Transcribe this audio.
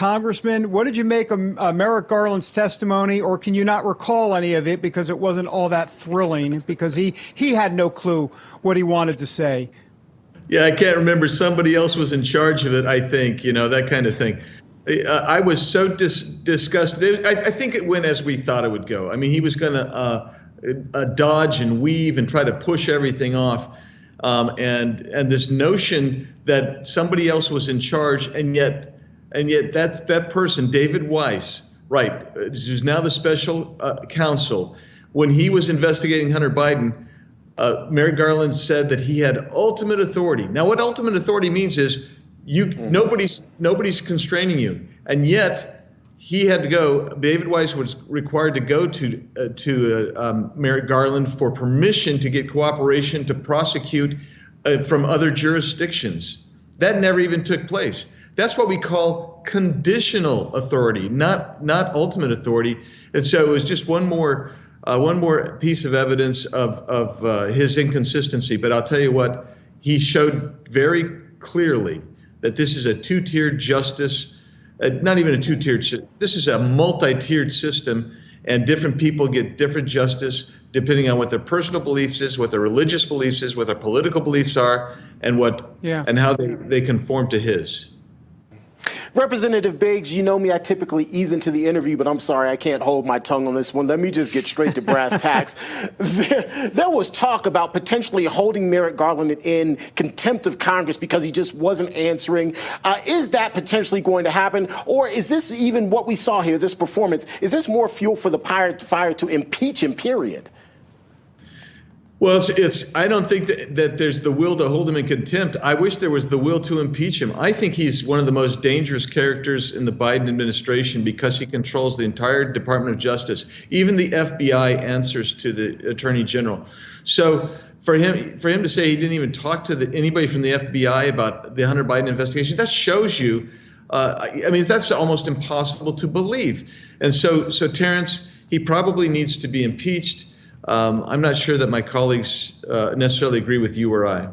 congressman. What did you make of Merrick Garland's testimony, or can you not recall any of it because it wasn't all that thrilling because he had no clue what he wanted to say? Yeah, I can't remember. Somebody else was in charge of it, I think, that kind of thing. I was so disgusted. I think it went as we thought it would go. I mean, he was going to dodge and weave and try to push everything off. And this notion that somebody else was in charge, and yet that person, David Weiss, right, who's now the special counsel, when he was investigating Hunter Biden, Merrick Garland said that he had ultimate authority. Now, what ultimate authority means is nobody's constraining you, and yet he had to go. David Weiss was required to go to Merrick Garland for permission to get cooperation to prosecute from other jurisdictions. That never even took place. That's what we call conditional authority, not ultimate authority. And so it was just one more piece of evidence of his inconsistency. But I'll tell you what, he showed very clearly that this is a two-tiered justice, not even a two-tiered, this is a multi-tiered system, and different people get different justice depending on what their personal beliefs is, what their religious beliefs is, what their political beliefs are, and and how they conform to his. Representative Biggs, you know me, I typically ease into the interview, but I'm sorry, I can't hold my tongue on this one. Let me just get straight to brass tacks. There was talk about potentially holding Merrick Garland in contempt of Congress because he just wasn't answering. Is that potentially going to happen? Or is this even what we saw here, this performance, is this more fuel for the fire to impeach him, period? Well, I don't think that there's the will to hold him in contempt. I wish there was the will to impeach him. I think he's one of the most dangerous characters in the Biden administration because he controls the entire Department of Justice. Even the FBI answers to the Attorney General. So for him to say he didn't even talk to anybody from the FBI about the Hunter Biden investigation, that shows you, I mean, that's almost impossible to believe. And so Terrence, he probably needs to be impeached. I'm not sure that my colleagues necessarily agree with you or I.